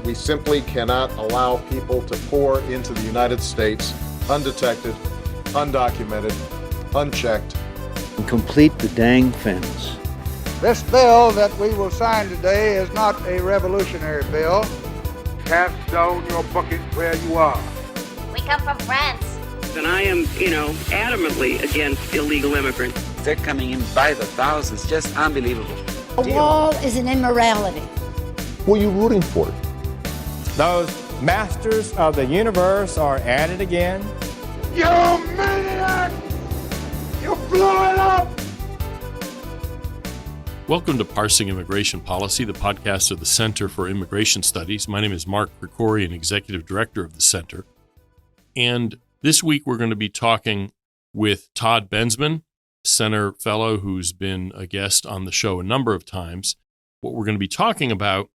We simply cannot allow people to pour into the United States undetected, undocumented, unchecked. And complete the dang fence. This bill that we will sign today is not a revolutionary bill. Cast down your bucket where you are. We come from France. And I am, adamantly against illegal immigrants. They're coming in by the thousands, just unbelievable. A wall is an immorality. Who are you rooting for? Those masters of the universe are at it again. You maniac! You blew it up! Welcome to Parsing Immigration Policy, the podcast of the Center for Immigration Studies. My name is Mark Krikorian, Executive Director of the Center. And this week we're going to be talking with Todd Bensman, Center Fellow who's been a guest on the show a number of times. What we're going to be talking about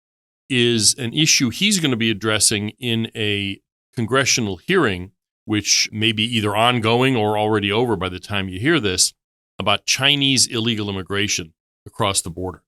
is an issue he's going to be addressing in a congressional hearing, which may be either ongoing or already over by the time you hear this, about Chinese illegal immigration across the border.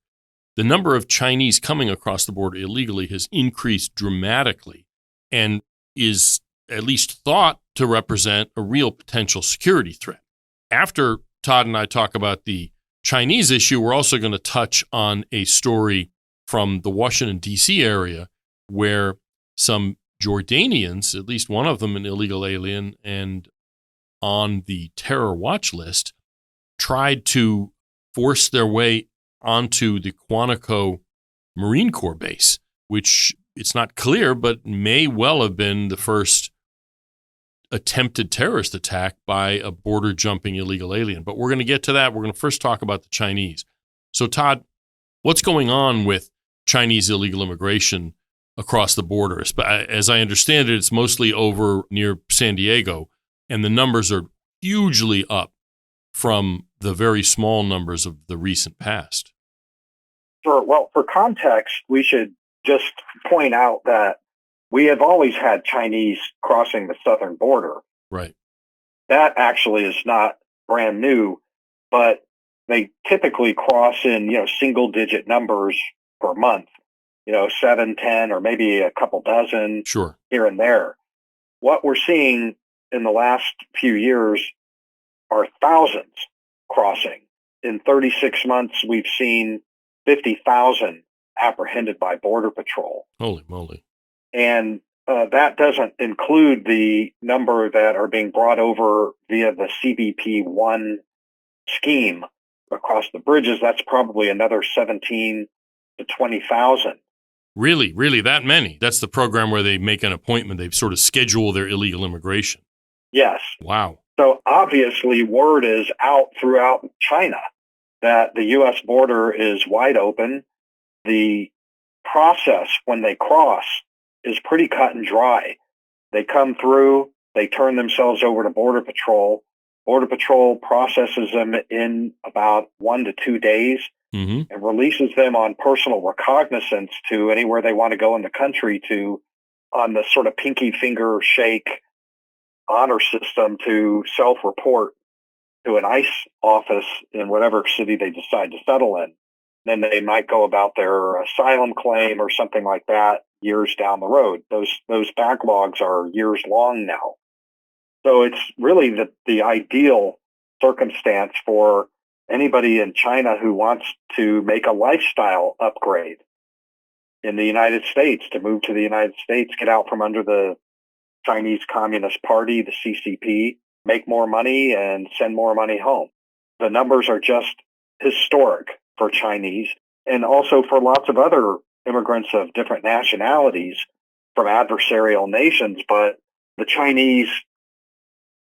The number of Chinese coming across the border illegally has increased dramatically and is at least thought to represent a real potential security threat. After Todd and I talk about the Chinese issue, we're also going to touch on a story from the Washington, D.C. area where some Jordanians, at least one of them an illegal alien and on the terror watch list, tried to force their way onto the Quantico Marine Corps base, which it's not clear, but may well have been the first attempted terrorist attack by a border-jumping illegal alien. But we're going to get to that. We're going to first talk about the Chinese. So, Todd, what's going on with Chinese illegal immigration across the border? As I understand it, it's mostly over near San Diego, and the numbers are hugely up from the very small numbers of the recent past. For context, we should just point out that we have always had Chinese crossing the southern border. Right. That actually is not brand new, but they typically cross in, single-digit numbers per month, 7, 10, or maybe a couple dozen sure. here and there. What we're seeing in the last few years are thousands crossing. In 36 months, we've seen 50,000 apprehended by Border Patrol. Holy moly. And that doesn't include the number that are being brought over via the CBP One scheme across the bridges. That's probably another 17 to 20,000. Really that many? That's the program where they make an appointment. They sort of schedule their illegal immigration. Yes. Wow. So obviously word is out throughout China that the U.S. border is wide open. The process when they cross is pretty cut and dry. They come through, they turn themselves over to Border Patrol. Border Patrol processes them in about 1 to 2 days and releases them on personal recognizance to anywhere they want to go in the country on the sort of pinky finger shake honor system to self-report to an ICE office in whatever city they decide to settle in. Then they might go about their asylum claim or something like that years down the road. Those backlogs are years long now. So it's really the ideal circumstance for anybody in China who wants to make a lifestyle upgrade in the United States, to move to the United States, get out from under the Chinese Communist Party, the CCP, make more money and send more money home. The numbers are just historic for Chinese and also for lots of other immigrants of different nationalities from adversarial nations. But the Chinese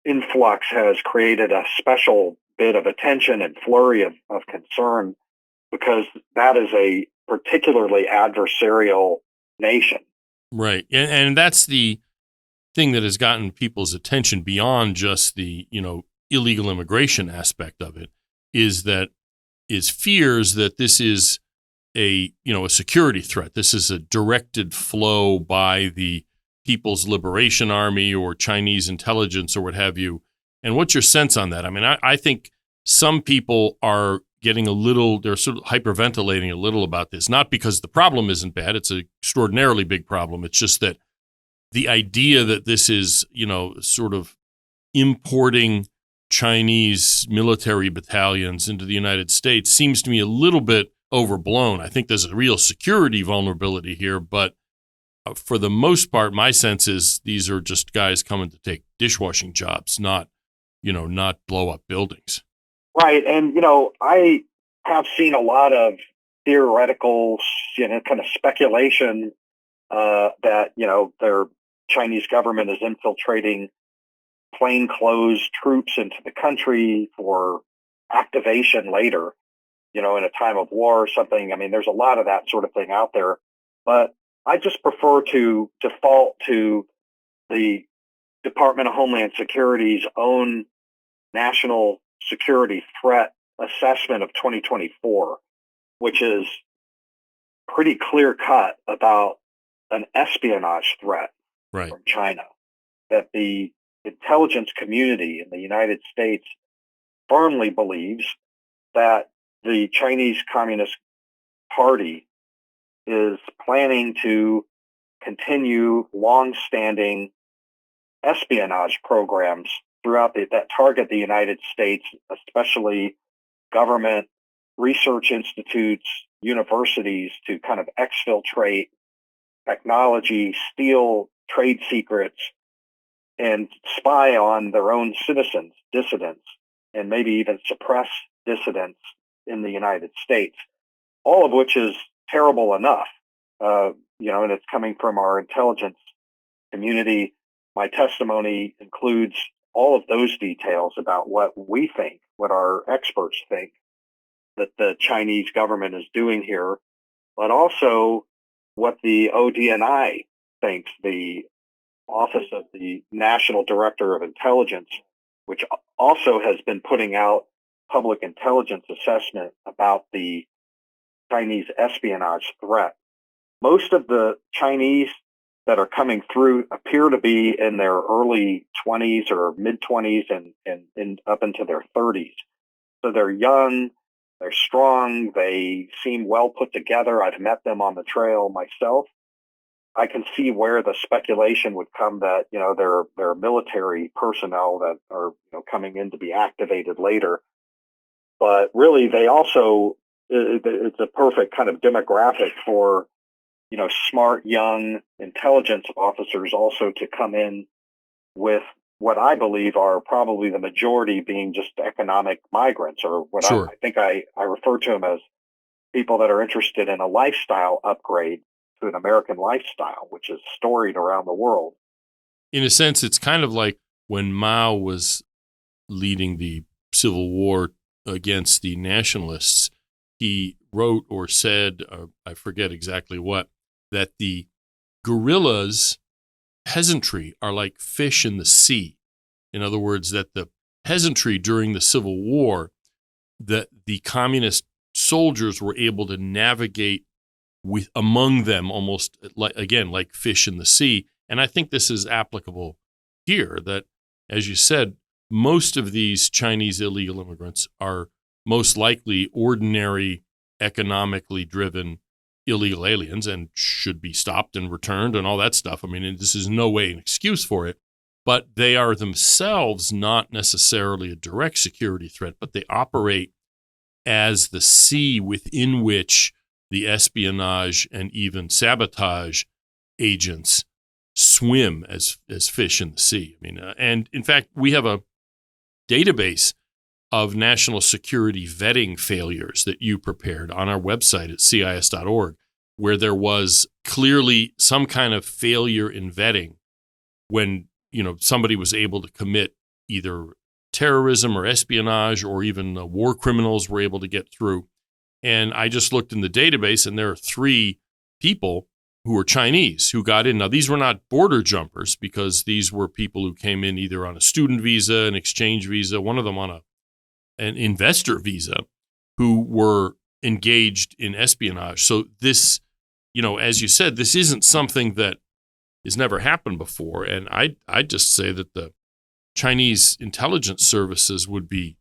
influx has created a special bit of attention and flurry of concern because that is a particularly adversarial nation. Right. And that's the thing that has gotten people's attention beyond just the, illegal immigration aspect of it, is fears that this is a security threat. This is a directed flow by the People's Liberation Army or Chinese intelligence or what have you. And what's your sense on that? I mean, I think some people are getting they're sort of hyperventilating a little about this, not because the problem isn't bad. It's an extraordinarily big problem. It's just that the idea that this is, sort of importing Chinese military battalions into the United States seems to me a little bit overblown. I think there's a real security vulnerability here, but for the most part, my sense is these are just guys coming to take dishwashing jobs, not blow up buildings. Right. And, I have seen a lot of theoretical, kind of speculation that, their Chinese government is infiltrating plainclothes troops into the country for activation later, in a time of war or something. I mean, there's a lot of that sort of thing out there. But I just prefer to default to the Department of Homeland Security's own national security threat assessment of 2024, which is pretty clear cut about an espionage threat from China, that the intelligence community in the United States firmly believes that the Chinese Communist Party is planning to continue long-standing espionage programs throughout that target the United States, especially government research institutes, universities, to kind of exfiltrate technology, steal trade secrets, and spy on their own citizens, dissidents, and maybe even suppress dissidents in the United States, all of which is terrible enough, and it's coming from our intelligence community. My testimony includes all of those details about what we think, what our experts think that the Chinese government is doing here, but also what the ODNI thinks, the Office of the National Director of Intelligence, which also has been putting out public intelligence assessment about the Chinese espionage threat. Most of the Chinese that are coming through appear to be in their early 20s or mid 20s and up into their 30s. So they're young, they're strong, they seem well put together. I've met them on the trail myself. I can see where the speculation would come that, they're military personnel that are coming in to be activated later. But really, they also, it's a perfect kind of demographic for smart, young intelligence officers also to come in with what I believe are probably the majority being just economic migrants, or what I think I refer to them as people that are interested in a lifestyle upgrade to an American lifestyle, which is storied around the world. In a sense, it's kind of like when Mao was leading the Civil War against the nationalists, he wrote or said, I forget exactly what, that the guerrillas, peasantry, are like fish in the sea. In other words, that the peasantry during the Civil War, that the communist soldiers were able to navigate among them almost like fish in the sea. And I think this is applicable here, that, as you said, most of these Chinese illegal immigrants are most likely ordinary, economically driven illegal aliens and should be stopped and returned and all that stuff. I mean, this is no way an excuse for it, but they are themselves not necessarily a direct security threat, but they operate as the sea within which the espionage and even sabotage agents swim as fish in the sea. I mean, and in fact, we have a database of national security vetting failures that you prepared on our website at CIS.org, where there was clearly some kind of failure in vetting when, somebody was able to commit either terrorism or espionage, or even war criminals were able to get through. And I just looked in the database, and there are 3 people who were Chinese who got in. Now, these were not border jumpers, because these were people who came in either on a student visa, an exchange visa, one of them on an investor visa, who were engaged in espionage. So this, as you said, this isn't something that has never happened before. And I just say that the Chinese intelligence services would be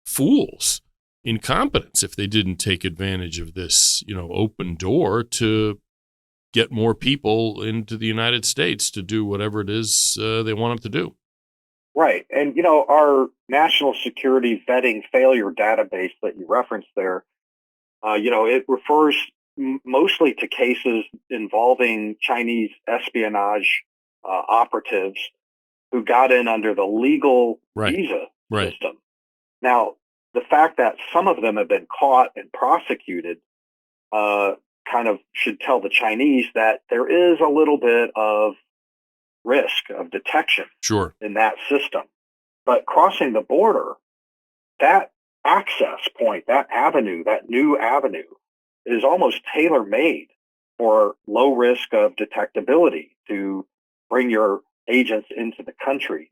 fools, incompetents, if they didn't take advantage of this, open door to get more people into the United States to do whatever it is they want them to do. Right. And, our national security vetting failure database that you referenced there, it refers mostly to cases involving Chinese espionage operatives who got in under the legal visa system. Now, the fact that some of them have been caught and prosecuted kind of should tell the Chinese that there is a little bit of risk of detection in that system. But crossing the border, that access point, that avenue, that new avenue is almost tailor-made for low risk of detectability to bring your agents into the country.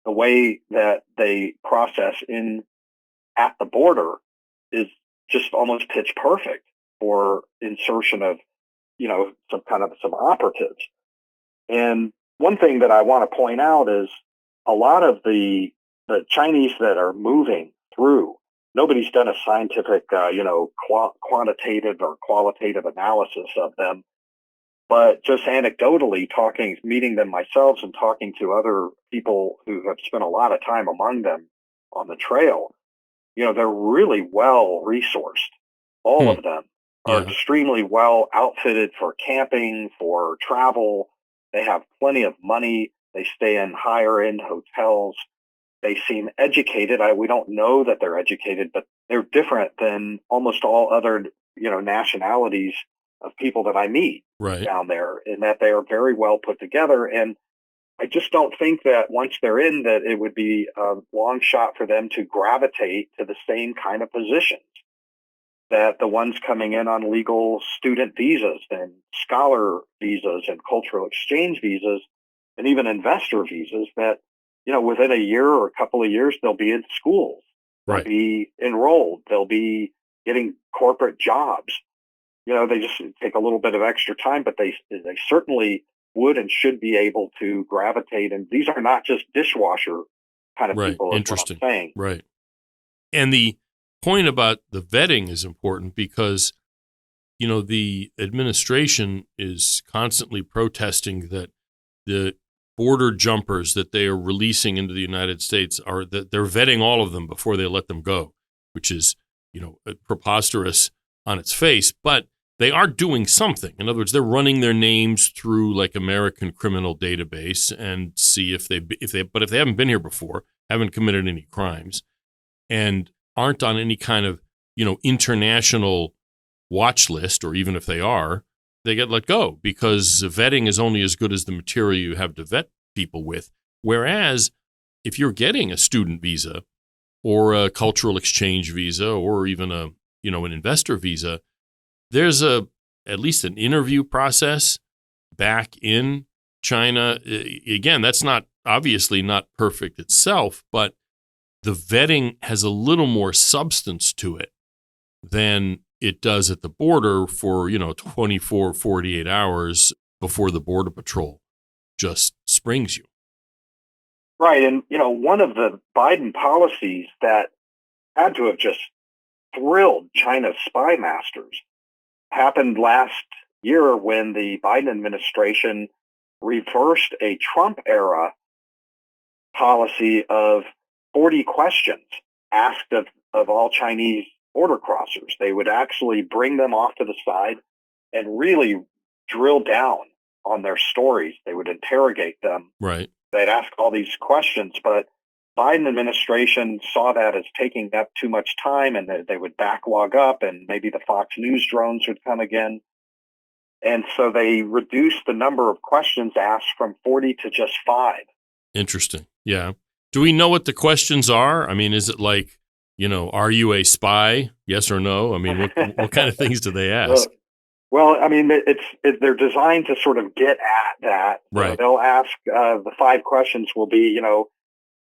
The way that they process in at the border is just almost pitch perfect for insertion of, some operatives. And one thing that I want to point out is a lot of the Chinese that are moving through, nobody's done a scientific, quantitative or qualitative analysis of them, but just anecdotally meeting them myself and talking to other people who have spent a lot of time among them on the trail, they're really well resourced. All of them are extremely well outfitted for camping, for travel. They have plenty of money. They stay in higher end hotels. They seem educated. We don't know that they're educated, but they're different than almost all other, nationalities of people that I meet down there, in that they are very well put together. And I just don't think that once they're in, that it would be a long shot for them to gravitate to the same kind of positions that the ones coming in on legal student visas and scholar visas and cultural exchange visas and even investor visas, that, within a year or a couple of years, they'll be in schools, they'll be enrolled, they'll be getting corporate jobs. They just take a little bit of extra time, but they certainly would and should be able to gravitate. And these are not just dishwasher kind of people, is what I'm saying. Right. And the point about the vetting is important because, the administration is constantly protesting that the border jumpers that they are releasing into the United States that they're vetting all of them before they let them go, which is, preposterous on its face, but they are doing something. In other words, they're running their names through like American criminal database and see if they haven't been here before, haven't committed any crimes, and aren't on any kind of, international watch list, or even if they are, they get let go because vetting is only as good as the material you have to vet people with. Whereas if you're getting a student visa or a cultural exchange visa or even an investor visa, there's at least an interview process back in China. Again, that's obviously not perfect itself, but the vetting has a little more substance to it than it does at the border for, 24, 48 hours before the Border Patrol just springs you. Right. And, one of the Biden policies that had to have just thrilled China's spy masters happened last year when the Biden administration reversed a Trump-era policy of 40 questions asked of all Chinese border crossers. They would actually bring them off to the side and really drill down on their stories. They would interrogate them. Right. They'd ask all these questions, but Biden administration saw that as taking up too much time, and they would backlog up, and maybe the Fox News drones would come again. And so they reduced the number of questions asked from 40 to just 5. Interesting. Yeah. Do we know what the questions are? I mean, is it like, are you a spy? Yes or no? I mean, what kind of things do they ask? Well, I mean, they're designed to sort of get at that. Right. They'll ask, the 5 questions will be,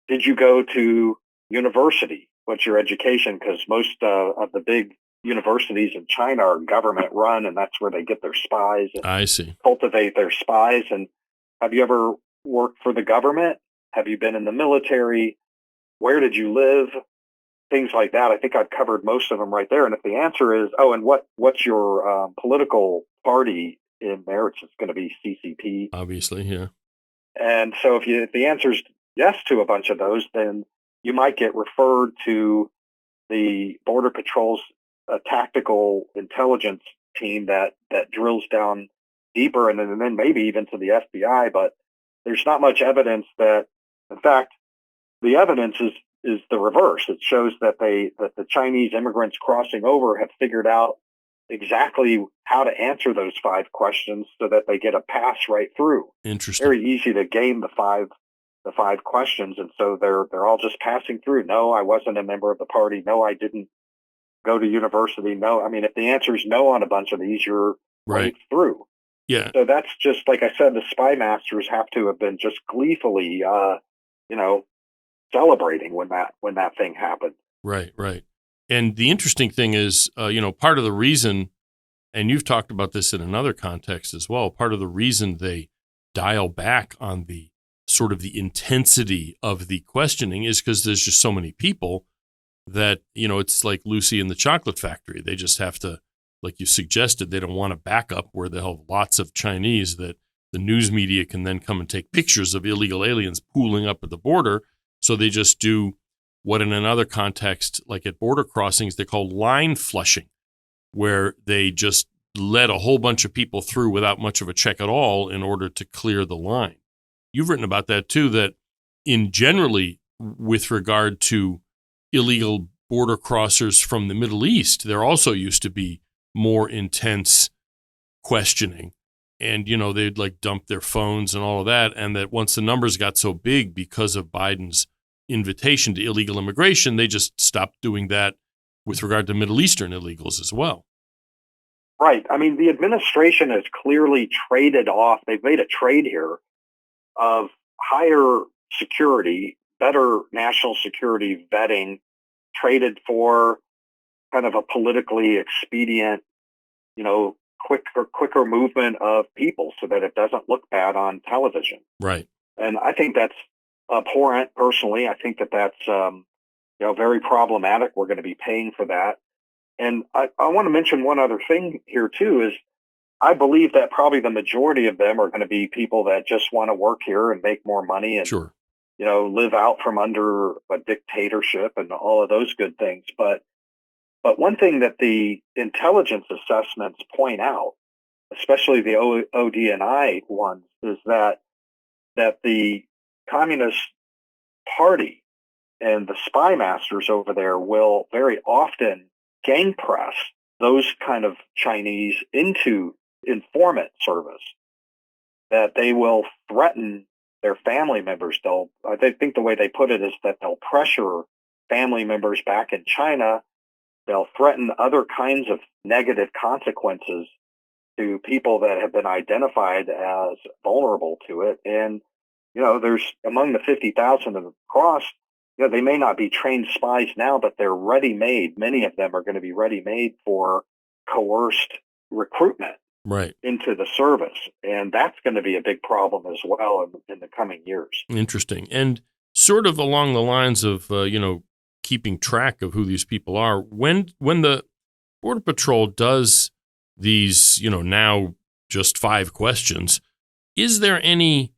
did you go to university? What's your education? Because most of the big universities in China are government run, and that's where they get their spies and I see. cultivate their spies. And have you ever worked for the government? Have you been in the military? Where did you live? things like that. I think I've covered most of them right there. And if the answer is, oh, and what's your political party in there, it's going to be CCP. Obviously, yeah. And so if the answer is yes to a bunch of those, then you might get referred to the Border Patrol's tactical intelligence team that drills down deeper, and then maybe even to the FBI. But there's not much evidence that, in fact, the evidence is the reverse. It shows that the Chinese immigrants crossing over have figured out exactly how to answer those 5 questions so that they get a pass right through. Interesting. Very easy to game the five questions, and so they're all just passing through. No, I wasn't a member of the party. No, I didn't go to university. No, I mean, if the answer is no on a bunch of these, you're right through. Yeah. So that's just, like I said, the spy masters have to have been just gleefully, celebrating when that thing happened. Right. And the interesting thing is, part of the reason, and you've talked about this in another context as well, part of the reason they dial back on the sort of the intensity of the questioning is because there's just so many people that, it's like Lucy in the Chocolate Factory. They just have to, like you suggested, they don't want a backup where they'll have lots of Chinese that the news media can then come and take pictures of illegal aliens pooling up at the border. So they just do what in another context, like at border crossings, they call line flushing, where they just let a whole bunch of people through without much of a check at all in order to clear the line. You've written about that too, that in generally with regard to illegal border crossers from the Middle East, there also used to be more intense questioning. And, they'd like dump their phones and all of that. And that once the numbers got so big because of Biden's invitation to illegal immigration, they just stopped doing that with regard to Middle Eastern illegals as well. Right. I mean, the administration has clearly traded off. They've made a trade here of higher security, better national security vetting, traded for kind of a politically expedient, quicker movement of people so that it doesn't look bad on television. Right. And I think that's abhorrent personally. I think that's, very problematic. We're going to be paying for that. And I want to mention one other thing here too, is I believe that probably the majority of them are going to be people that just want to work here and make more money and, sure, live out from under a dictatorship and all of those good things. But one thing that the intelligence assessments point out, especially the ODNI ones, is that the Communist Party and the spy masters over there will very often gang press those kind of Chinese into informant service, that they will threaten their family members. I think the way they put it is that they'll pressure family members back in China. They'll threaten other kinds of negative consequences to people that have been identified as vulnerable to it. And, there's among the 50,000 that have crossed, they may not be trained spies now, but they're ready-made. Many of them are going to be ready-made for coerced recruitment into the service. And that's going to be a big problem as well in the coming years. Interesting. And sort of along the lines of, keeping track of who these people are, when the Border Patrol does these, now just 5 questions, is there any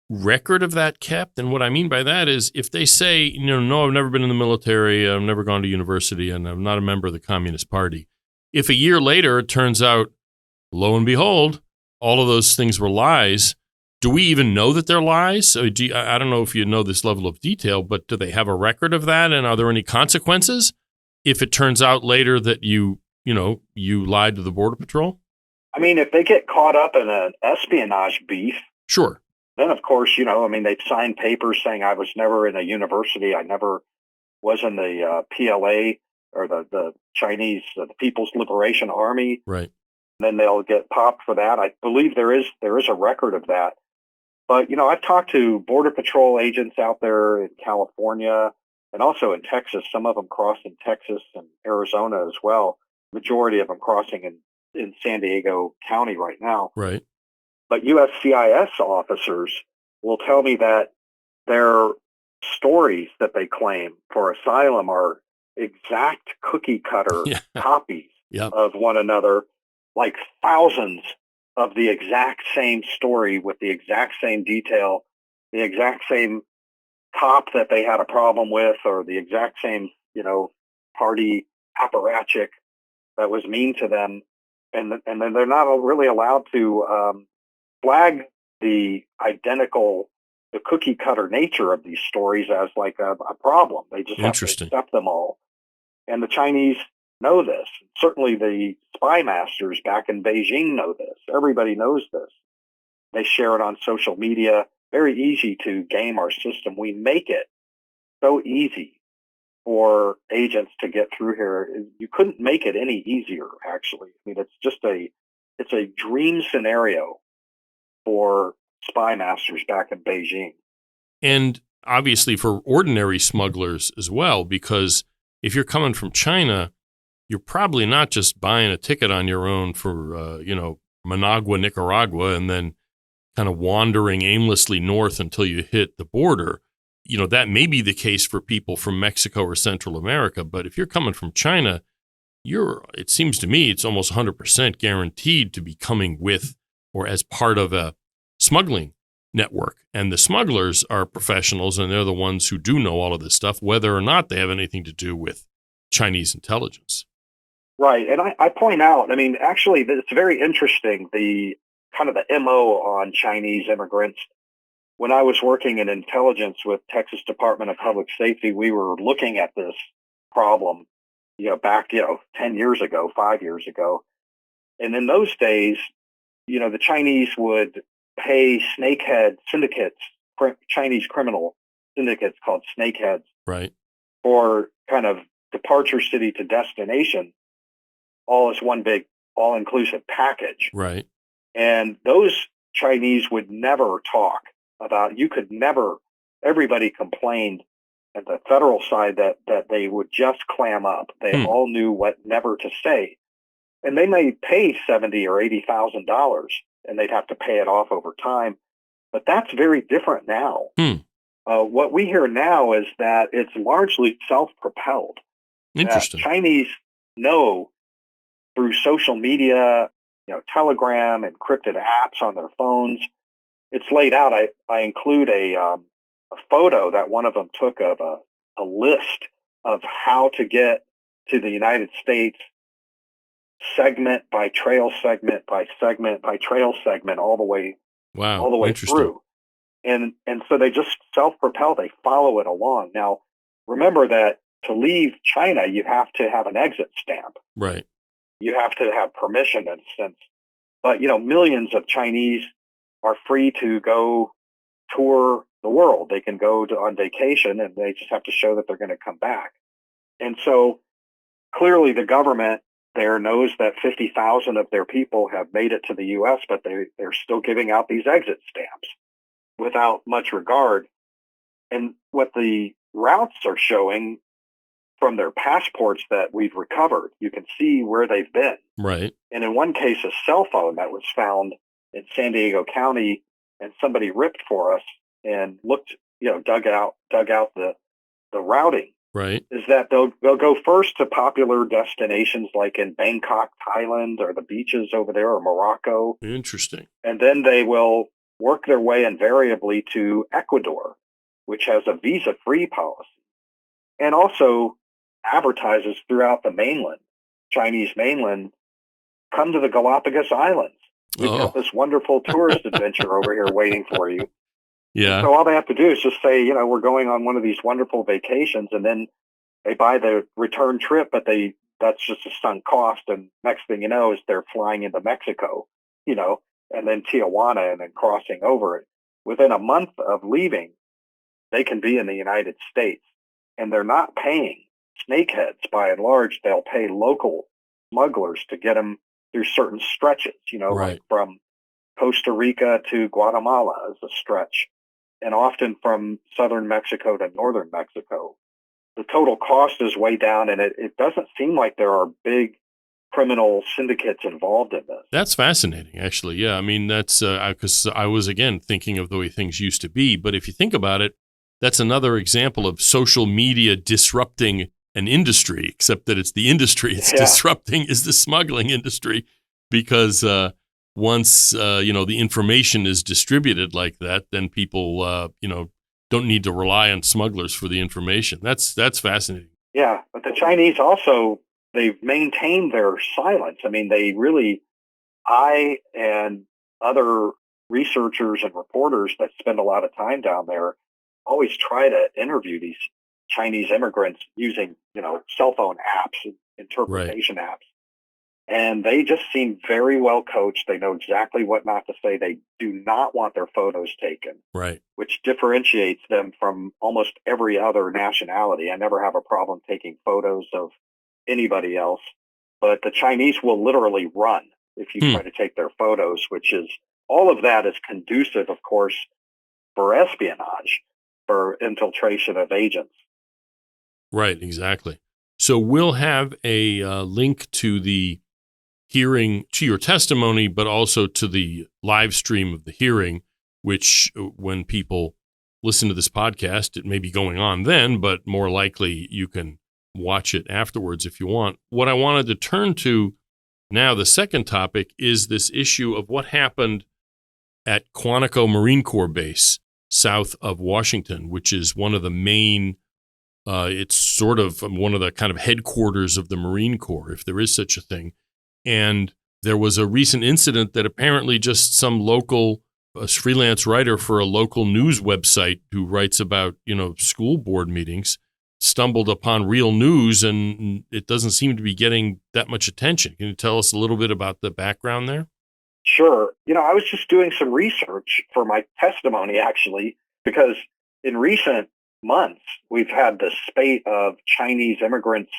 record of that kept? And what I mean by that is if they say, no, I've never been in the military, I've never gone to university, and I'm not a member of the Communist Party. If a year later it turns out, lo and behold, all of those things were lies, do we even know that they're lies? I don't know if you know this level of detail, but do they have a record of that? And are there any consequences if it turns out later that you lied to the Border Patrol? I mean, if they get caught up in an espionage beef, sure. Then, of course, they've signed papers saying I was never in a university. I never was in the PLA or the Chinese, the People's Liberation Army. Right. Then they'll get popped for that. I believe there is a record of that. But, I've talked to Border Patrol agents out there in California and also in Texas. Some of them cross in Texas and Arizona as well. Majority of them crossing in San Diego County right now. Right. But USCIS officers will tell me that their stories that they claim for asylum are exact cookie cutter Yeah. copies Yep. of one another, like thousands of the exact same story with the exact same detail, the exact same cop that they had a problem with, or the exact same, party apparatchik that was mean to them. And then they're not really allowed to flag the cookie cutter nature of these stories as like a problem. They just have to Interesting. accept them all. And the Chinese know this. Certainly the spy masters back in Beijing know this. Everybody knows this. They share it on social media. Very easy to game our system. We make it so easy for agents to get through here. You couldn't make it any easier, actually. I mean, it's a dream scenario for spy masters back in Beijing. And obviously for ordinary smugglers as well, because if you're coming from China, you're probably not just buying a ticket on your own for, Managua, Nicaragua, and then kind of wandering aimlessly north until you hit the border. That may be the case for people from Mexico or Central America, but if you're coming from China, it seems to me it's almost 100% guaranteed to be coming with or as part of a smuggling network. And the smugglers are professionals, and they're the ones who do know all of this stuff, whether or not they have anything to do with Chinese intelligence. Right. And I point out, actually, it's very interesting, the kind of the MO on Chinese immigrants. When I was working in intelligence with Texas Department of Public Safety, we were looking at this problem, back, 10 years ago, 5 years ago. And in those days, the Chinese would pay snakehead syndicates, Chinese criminal syndicates called snakeheads, right, for kind of departure city to destination, all as one big all-inclusive package. right. And those Chinese would never talk about, everybody complained at the federal side that they would just clam up. They all knew what never to say. And they may pay $70,000 or $80,000 and they'd have to pay it off over time. But that's very different now. What we hear now is that it's largely self-propelled. Interesting. Chinese know through social media, Telegram, encrypted apps on their phones. It's laid out. I include a photo that one of them took of a list of how to get to the United States, segment by trail segment by segment by trail segment, all the way through. And so they just self-propel. They follow it along. Now, remember that to leave China, you have to have an exit stamp. Right. You have to have permission in a sense. But, millions of Chinese are free to go tour the world. They can go on vacation, and they just have to show that they're going to come back. And so clearly the government there knows that 50,000 of their people have made it to the U.S., but they're still giving out these exit stamps without much regard. And what the routes are showing from their passports that we've recovered, you can see where they've been. Right. And in one case, a cell phone that was found in San Diego County, and somebody ripped for us and looked, dug out the routing. Right. Is that they'll go first to popular destinations like in Bangkok, Thailand, or the beaches over there, or Morocco. Interesting. And then they will work their way invariably to Ecuador, which has a visa-free policy, and also advertises throughout the mainland, Chinese mainland, come to the Galapagos Islands. We've got this wonderful tourist adventure over here waiting for you. Yeah. So all they have to do is just say, we're going on one of these wonderful vacations, and then they buy the return trip, but that's just a sunk cost. And next thing you know is they're flying into Mexico, and then Tijuana, and then crossing over it. Within a month of leaving, they can be in the United States, and they're not paying snakeheads by and large. They'll pay local smugglers to get them through certain stretches, right. like from Costa Rica to Guatemala is a stretch, and often from southern Mexico to northern Mexico. The total cost is way down, and it doesn't seem like there are big criminal syndicates involved in this. That's fascinating, actually. Yeah, I mean, that's because I was, again, thinking of the way things used to be. But if you think about it, that's another example of social media disrupting an industry, except that it's the industry it's disrupting is the smuggling industry, because once the information is distributed like that, then people don't need to rely on smugglers for the information. That's fascinating. Yeah, but the Chinese also, they've maintained their silence. I mean, I and other researchers and reporters that spend a lot of time down there always try to interview these Chinese immigrants using, cell phone apps and interpretation apps. And they just seem very well coached. They know exactly what not to say. They do not want their photos taken, right? Which differentiates them from almost every other nationality. I never have a problem taking photos of anybody else, but the Chinese will literally run if you try to take their photos, which is, all of that is conducive, of course, for espionage, for infiltration of agents. Right, exactly. So we'll have a link to the hearing, to your testimony, but also to the live stream of the hearing, which when people listen to this podcast, it may be going on then, but more likely you can watch it afterwards if you want. What I wanted to turn to now, the second topic, is this issue of what happened at Quantico Marine Corps Base south of Washington, which is one of the main, it's sort of one of the kind of headquarters of the Marine Corps, if there is such a thing. And there was a recent incident that apparently just some local freelance writer for a local news website who writes about, school board meetings stumbled upon real news, and it doesn't seem to be getting that much attention. Can you tell us a little bit about the background there? Sure. I was just doing some research for my testimony, actually, because in recent months, we've had this spate of Chinese immigrants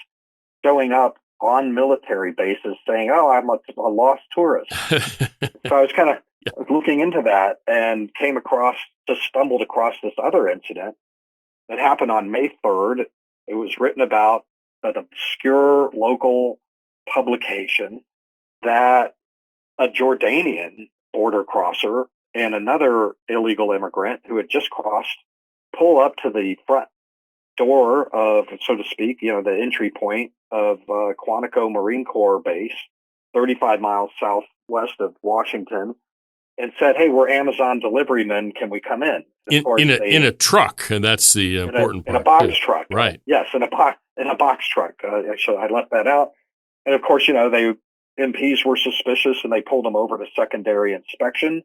showing up on military bases saying, "Oh, I'm a lost tourist." So I was kind of looking into that and stumbled across this other incident that happened on May 3rd. It was written about an obscure local publication that a Jordanian border crosser and another illegal immigrant who had just crossed pull up to the front door of, so to speak, the entry point of Quantico Marine Corps Base, 35 miles southwest of Washington, and said, "Hey, we're Amazon delivery men. Can we come in?" In a truck, and that's the important part. In a box truck, right? Yes, in a box truck. Actually, I left that out. And of course, MPs were suspicious, and they pulled them over to secondary inspection.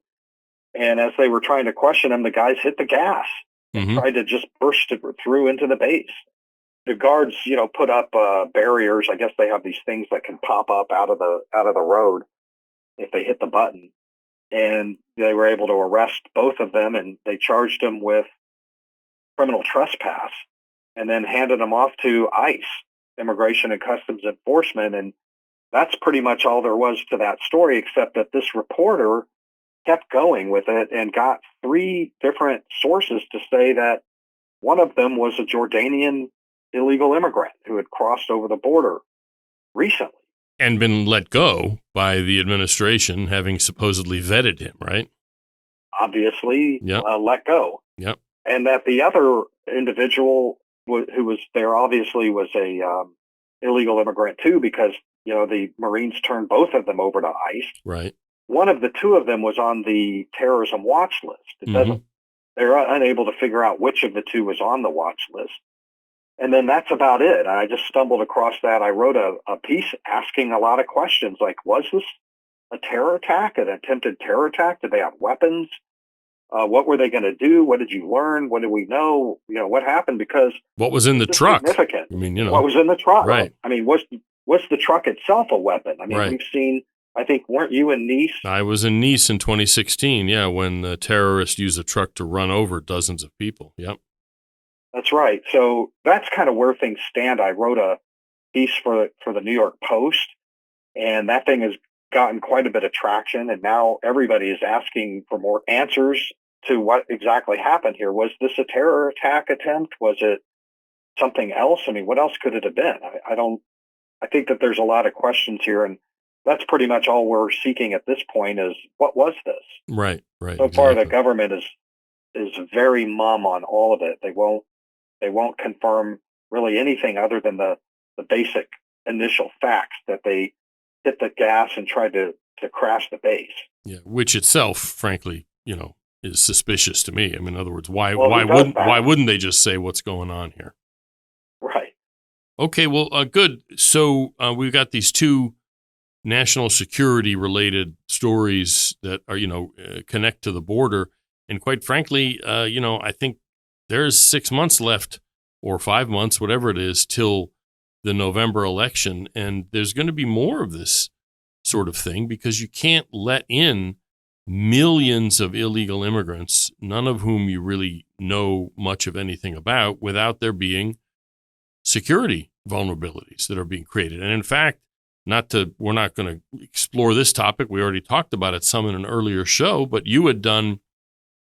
And as they were trying to question him, the guys hit the gas and tried to just burst it through into the base. The guards, put up barriers. I guess they have these things that can pop up out of the road if they hit the button. And they were able to arrest both of them, and they charged them with criminal trespass, and then handed them off to ICE, Immigration and Customs Enforcement. And that's pretty much all there was to that story, except that this reporter kept going with it and got 3 different sources to say that one of them was a Jordanian illegal immigrant who had crossed over the border recently. And been let go by the administration, having supposedly vetted him, right? Obviously, let go. Yep. And that the other individual who was there obviously was a illegal immigrant too, because the Marines turned both of them over to ICE. Right. One of the 2 of them was on the terrorism watch list. They're unable to figure out which of the 2 was on the watch list. And then that's about it. I just stumbled across that. I wrote a piece asking a lot of questions like, was this a terror attack, an attempted terror attack? Did they have weapons? What were they going to do? What did you learn? What did we know? What happened? Because what was in the truck? Significant. I mean, what was in the truck? Right. I mean, was the truck itself a weapon? I mean, right. We've seen, I think, weren't you in Nice? I was in Nice in 2016, when the terrorists used a truck to run over dozens of people. Yep. That's right. So that's kind of where things stand. I wrote a piece for the New York Post, and that thing has gotten quite a bit of traction. And now everybody is asking for more answers to what exactly happened here. Was this a terror attack attempt? Was it something else? I mean, what else could it have been? I think that there's a lot of questions here, and that's pretty much all we're seeking at this point is, what was this? Right. So far, the government is very mum on all of it. They won't confirm really anything other than the basic initial facts that they hit the gas and tried to crash the base. Yeah, which itself, frankly, is suspicious to me. I mean, in other words, why wouldn't they just say what's going on here? Right. Okay, well, good. So we've got these two national security related stories that are, connect to the border. And quite frankly, I think there's 6 months left or 5 months, whatever it is, till the November election. And there's going to be more of this sort of thing because you can't let in millions of illegal immigrants, none of whom you really know much of anything about, without there being security vulnerabilities that are being created. And in fact, we're not going to explore this topic. We already talked about it some in an earlier show, but you had done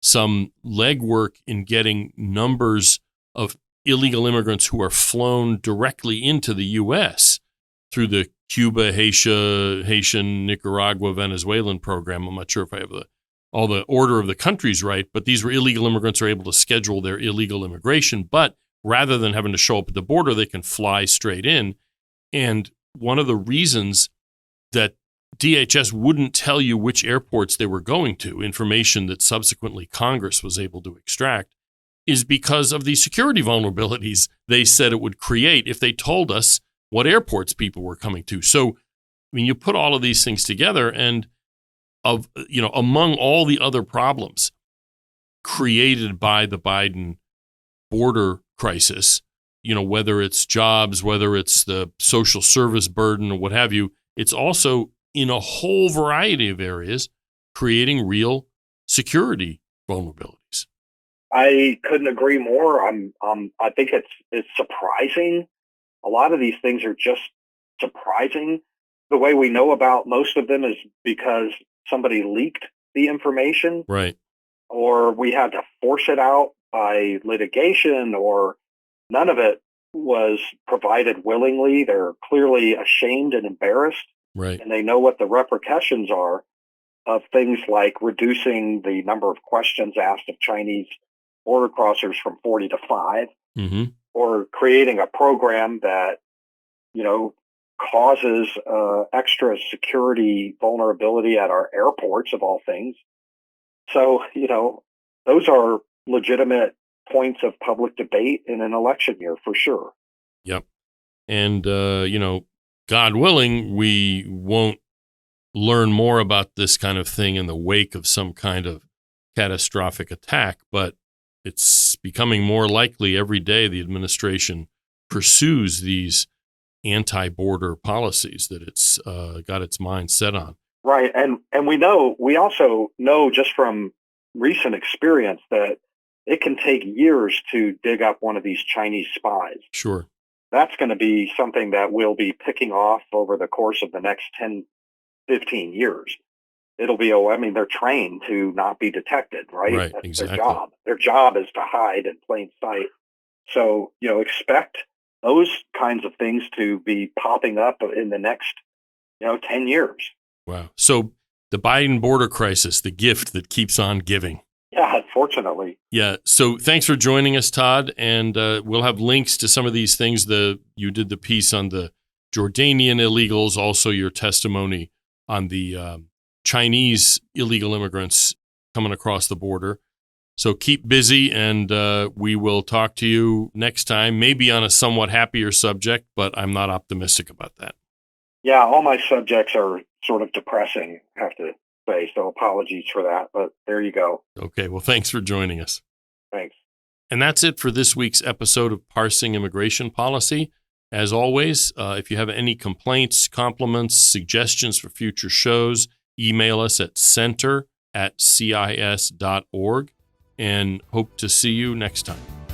some legwork in getting numbers of illegal immigrants who are flown directly into the U.S. through the Cuba, Haitian, Nicaragua, Venezuelan program. I'm not sure if I have all the order of the countries right, but these were illegal immigrants are able to schedule their illegal immigration. But rather than having to show up at the border, they can fly straight in. And one of the reasons that DHS wouldn't tell you which airports they were going to, information that subsequently Congress was able to extract, is because of the security vulnerabilities they said it would create if they told us what airports people were coming to. So, I mean, you put all of these things together, and among all the other problems created by the Biden border crisis, whether it's jobs, whether it's the social service burden or what have you, it's also in a whole variety of areas creating real security vulnerabilities. I couldn't agree more. I think it's surprising. A lot of these things are just surprising. The way we know about most of them is because somebody leaked the information, right? Or we had to force it out by litigation, or none of it was provided willingly. They're clearly ashamed and embarrassed, right? And they know what the repercussions are of things like reducing the number of questions asked of Chinese border crossers from 40 to 5, or creating a program that, causes extra security vulnerability at our airports, of all things. So, those are legitimate points of public debate in an election year for sure. Yep. And, God willing, we won't learn more about this kind of thing in the wake of some kind of catastrophic attack, but it's becoming more likely every day the administration pursues these anti-border policies that it's got its mind set on. Right. And we also know just from recent experience that it can take years to dig up one of these Chinese spies. Sure. That's going to be something that we'll be picking off over the course of the next 10, 15 years. It'll be, they're trained to not be detected, right? Right, That's exactly. their job. Their job is to hide in plain sight. So, expect those kinds of things to be popping up in the next, 10 years. Wow. So the Biden border crisis, the gift that keeps on giving. Yeah, unfortunately. Yeah. So thanks for joining us, Todd. And we'll have links to some of these things. You did the piece on the Jordanian illegals, also your testimony on the Chinese illegal immigrants coming across the border. So keep busy, and we will talk to you next time, maybe on a somewhat happier subject, but I'm not optimistic about that. Yeah, all my subjects are sort of depressing, I have to say, so apologies for that, but there you go. Okay, well, thanks for joining us. Thanks. And that's it for this week's episode of Parsing Immigration Policy. As always, if you have any complaints, compliments, suggestions for future shows, email us at center@cis.org, and hope to see you next time.